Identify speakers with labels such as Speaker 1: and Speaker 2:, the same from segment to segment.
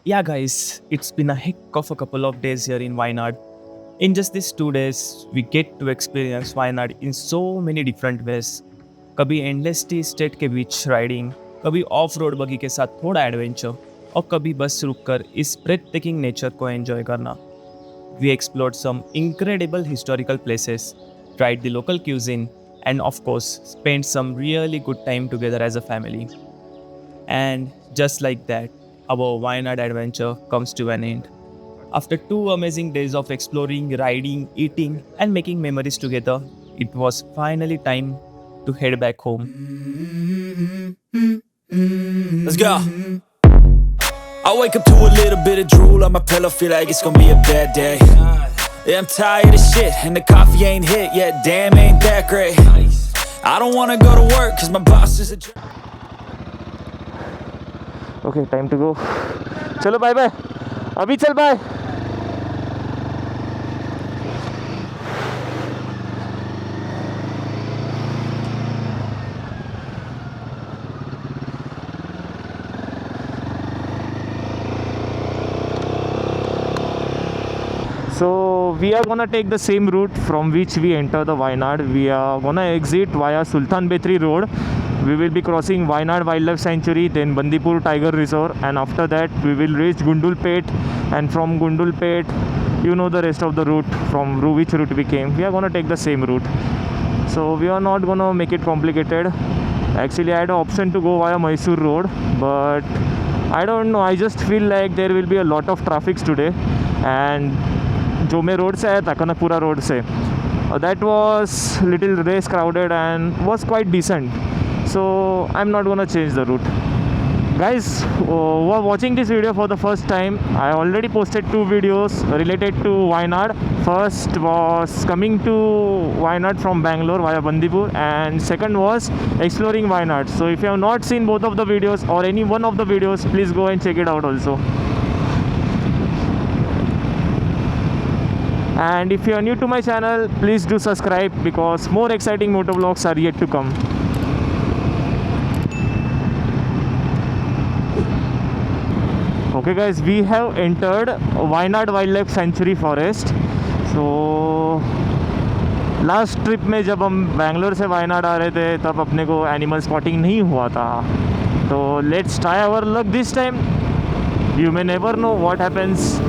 Speaker 1: Yeah, guys, it's been a heck of a couple of days here in Wayanad. In just these 2 days, we get to experience Wayanad in so many different ways. कभी endless T state के बीच riding, कभी of road बगी के साथ थोड़ा adventure और कभी बस रुककर इस ब्रेथ टेकिंग नेचर को एंजॉय करना. We explored some incredible historical places, tried the local cuisine, and of course, spent some really good time together as a family. And just like that, our Wayanad adventure comes to an end. After 2 amazing days of exploring, riding, eating, and making memories together, it was finally time to head back home.
Speaker 2: Let's go. I wake up to a little bit of drool on my pillow, feel like it's gonna be a bad day. Yeah, I'm tired of shit, and the coffee ain't hit yet, damn, ain't that great. I don't wanna go to work, cause my boss is a jerk.
Speaker 3: Okay, time to go. चलो bye bye. अभी चल bye. So we are gonna take the same route from which we enter the Wayanad. We are gonna exit via Sultan Betri Road. We will be crossing Wayanad Wildlife Sanctuary, then Bandipur Tiger Reserve, and after that we will reach Gundulpet, and from Gundulpet, you know the rest of the route from which route we came. We are gonna take the same route. So we are not gonna make it complicated. Actually, I had an option to go via Mysore Road, but I don't know. I just feel like there will be a lot of traffic today, and जो मैं road से आया था Kanakapura road से, that was little race crowded and was quite decent, so I'm not gonna change the route. Guys who are watching this video for the first time, I already posted 2 videos related to Wayanad. First was coming to Wayanad from Bangalore via Bandipur, and second was exploring Wayanad. So if you have not seen both of the videos or any one of the videos, please go and check it out also. And if you are new to my channel, please do subscribe, because more exciting motor vlogs are yet to come. Okay guys, we have entered Wayanad Wildlife Sanctuary Forest. So last trip में जब हम बैंगलोर से वायनाड आ रहे थे तब अपने को animal spotting नहीं हुआ था. तो let's try our luck this time. You may never know what happens.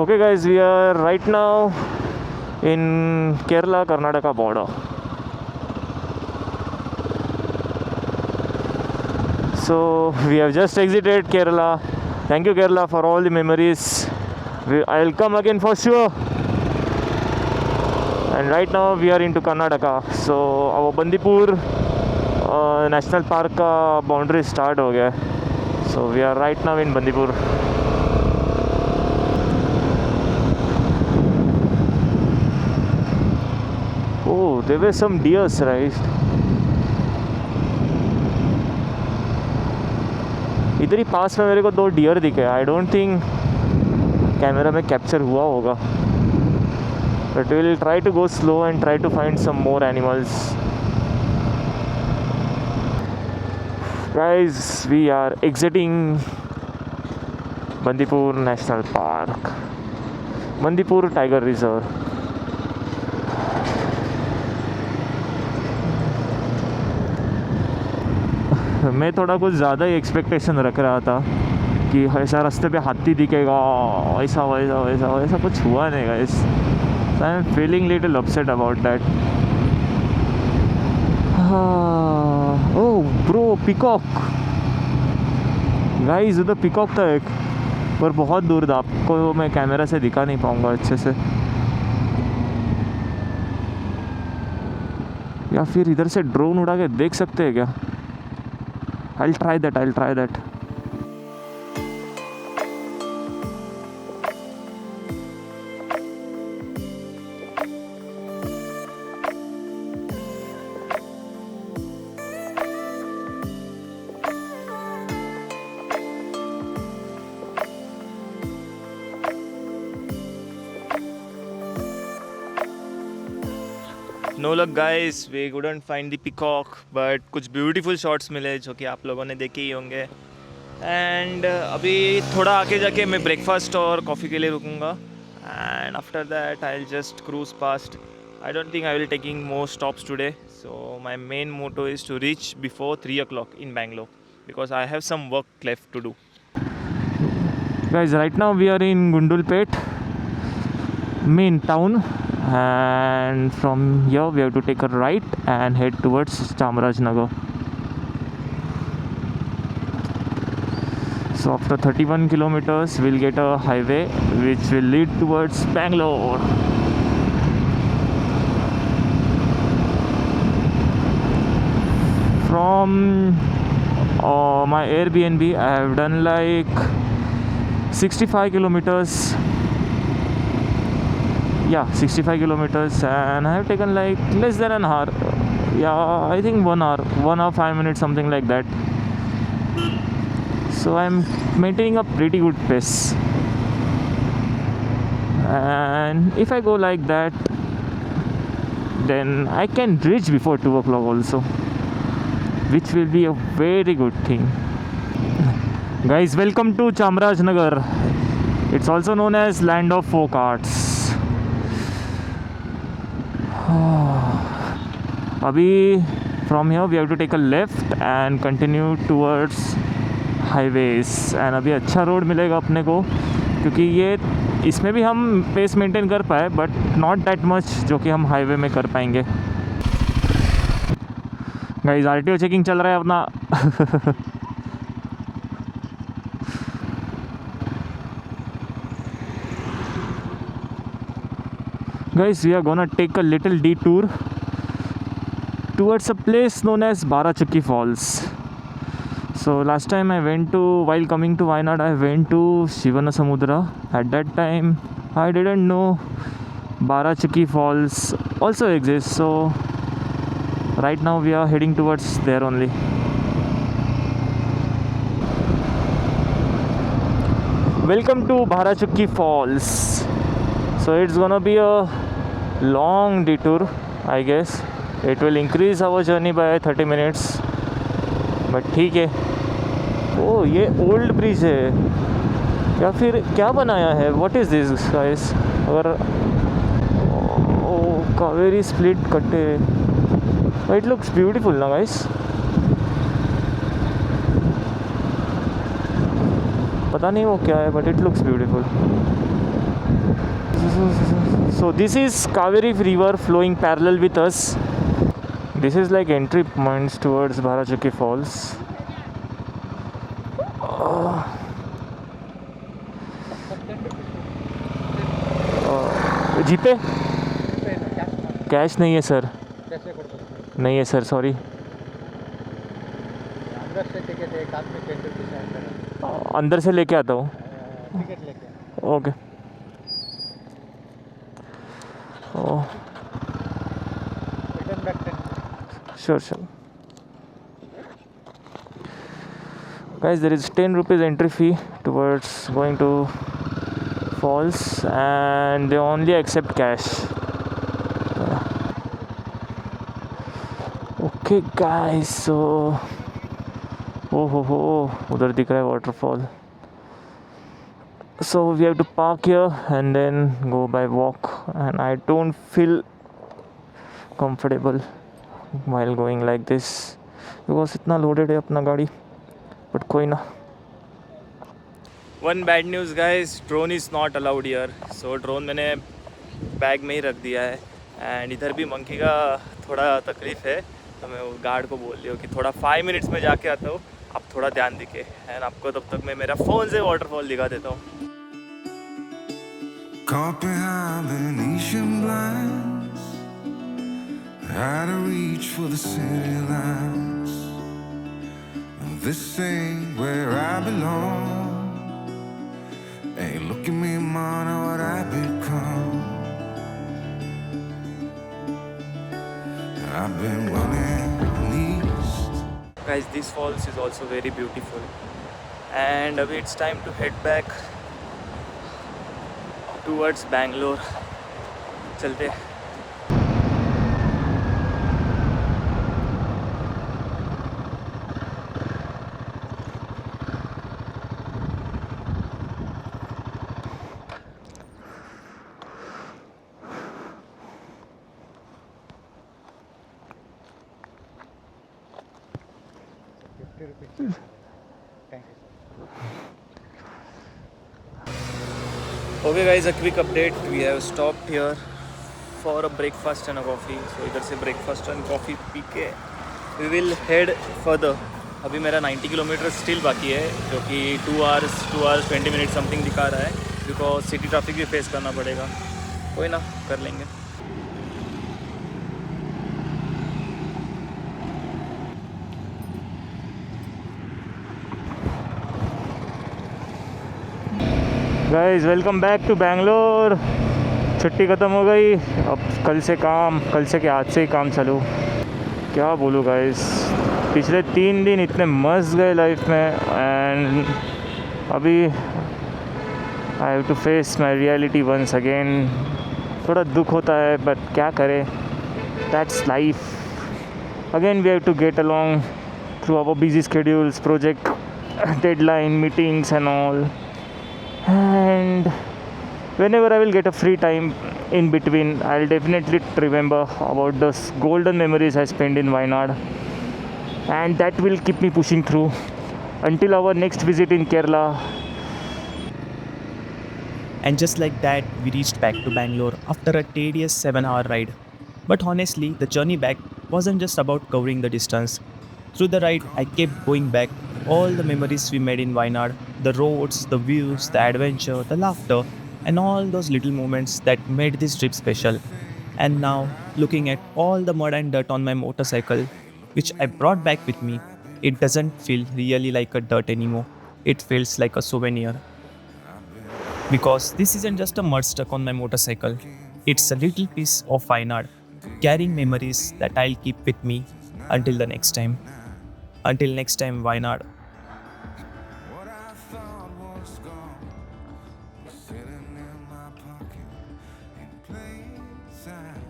Speaker 3: Okay guys, we are right now in Kerala Karnataka border. So we have just exited Kerala. Thank you Kerala for all the memories. I'll come again for sure. And right now we are into Karnataka. So our Bandipur National Park का boundary start हो गया. So we are right now in Bandipur. Oh, there were some deers, right? इधर ही पास में मेरे को 2 deer दिखे. I don't think camera में capture हुआ होगा, but will try to go slow and try to find some more animals. Guys, we are exiting Bandipur national park, Bandipur tiger reserve. मैं थोड़ा कुछ ज़्यादा ही एक्सपेक्टेशन रख रहा था कि ऐसा रास्ते पे हाथी दिखेगा, ऐसा वैसा वैसा वैसा कुछ हुआ नहीं guys. I am feeling little upset about that. Oh bro, peacock guys, उधर पिकॉक था एक, पर बहुत दूर था. आपको मैं कैमरा से दिखा नहीं पाऊँगा अच्छे से, या फिर इधर से ड्रोन उड़ा के देख सकते हैं क्या? I'll try that.
Speaker 1: No luck guys, we couldn't find the peacock, but कुछ ब्यूटीफुल शॉट्स मिले जो कि आप लोगों ने देखे ही होंगे. एंड अभी थोड़ा आगे जाके मैं ब्रेकफास्ट और कॉफ़ी के लिए रुकूंगा. And after that I will just cruise past. I don't think I will taking more stops today. So my main motto is to reach before 3 o'clock in Bangalore because I have some work left to do.
Speaker 3: Guys, right now we are in Gundulpet, main town, and from here we have to take a right and head towards Chamarajnagar. So after 31 kilometers we'll get a highway which will lead towards Bangalore. From my Airbnb I have done like 65 kilometers. Yeah, 65 kilometers, and I have taken like less than an hour. Yeah, I think 1 hour 5 minutes, something like that. So I'm maintaining a pretty good pace, and if I go like that then I can reach before 2 o'clock also, which will be a very good thing. Guys, welcome to Chamarajnagar. It's also known as land of folk arts. Abhi from here we have to take a left and continue towards highways. And अभी अच्छा road मिलेगा अपने को, क्योंकि ये इसमें भी हम पेस मेंटेन कर पाए, बट नॉट दैट मच जो कि हम हाईवे में कर पाएंगे. गाइस, आरटीओ चेकिंग चल रहा है अपना. Guys, we are gonna take a little detour towards a place known as Barachukki Falls. So last time while coming to Wayanad, I went to Shivanasamudra. At that time I didn't know Barachukki Falls also exists. So right now we are heading towards there only. Welcome to Barachukki Falls. So it's gonna be a long detour, I guess. It will increase our journey by 30 minutes, but ठीक है. ओह, ये old bridge है या फिर क्या बनाया है? What is this guys? अगर कावेरी स्प्लिट कट्टे, इट लुक्स ब्यूटीफुल ना गाइस. पता नहीं वो क्या है, but it looks beautiful. So this is Kaveri river flowing parallel with us. This is like entry points towards Barachukki Falls. GPay cash नहीं है सर. नहीं है सर, सॉरी. अंदर से लेके आता हूँ. Okay. Sure. Guys, there is 10 rupees entry fee towards going to falls, and they only accept cash. Okay guys, so उधर दिख रहा है waterfall. So we have to park here and then go by walk, and I don't feel comfortable while going like this because इतना loaded है अपना गाड़ी, but कोई ना.
Speaker 1: One bad news guys, drone is not allowed here. So drone मैंने bag में ही रख दिया है. एंड इधर भी मंकी का थोड़ा तकलीफ़ है, तो मैं वो गार्ड को बोल दिया कि थोड़ा 5 मिनट्स में जाके आता हूँ, आप थोड़ा ध्यान दिखे. एंड आपको तब तक मैं मेरा फ़ोन से वाटरफॉल दिखा देता हूँ.
Speaker 4: Caught behind Venetian blinds, out of reach for the city lights. This ain't where I belong. Hey, look at me, man, what I've become. I've been running east.
Speaker 1: Guys, this falls is also very beautiful. And abhi it's time to head back towards Bangalore. चलते.
Speaker 5: ₹50. Thank you.
Speaker 1: Okay guys, a quick update. We have stopped here for a breakfast and a coffee. So इधर से breakfast and coffee P के we will head further. अभी मेरा 90 kilometre still बाकी है, जो कि 2 hours 20 minutes समथिंग दिखा रहा है, बिकॉज सिटी ट्रैफिक भी फेस करना पड़ेगा. कोई ना, कर लेंगे.
Speaker 3: Guys welcome back to Bangalore. छुट्टी ख़त्म हो गई. अब कल से क्या आज से ही काम चालू. क्या बोलूँ गाइस, पिछले 3 दिन इतने मस्त गए लाइफ में, एंड अभी I have to face my reality once again. थोड़ा दुख होता है, बट क्या करें, that's life. Again we have to get along through our busy schedules, project deadline, meetings and all. And whenever I will get a free time in between, I'll definitely remember about those golden memories I spent in Wayanad, and that will keep me pushing through until our next visit in Kerala.
Speaker 1: And just like that, we reached back to Bangalore after a tedious 7-hour ride. But honestly, the journey back wasn't just about covering the distance. Through the ride, I kept going back all the memories we made in Wayanad, the roads, the views, the adventure, the laughter, and all those little moments that made this trip special. And now, looking at all the mud and dirt on my motorcycle, which I brought back with me, it doesn't feel really like a dirt anymore. It feels like a souvenir. Because this isn't just a mud stuck on my motorcycle, it's a little piece of Wayanad, carrying memories that I'll keep with me until the next time. Until next time, Wayanad.
Speaker 4: What I thought was gone was sitting in my pocket in plain sight.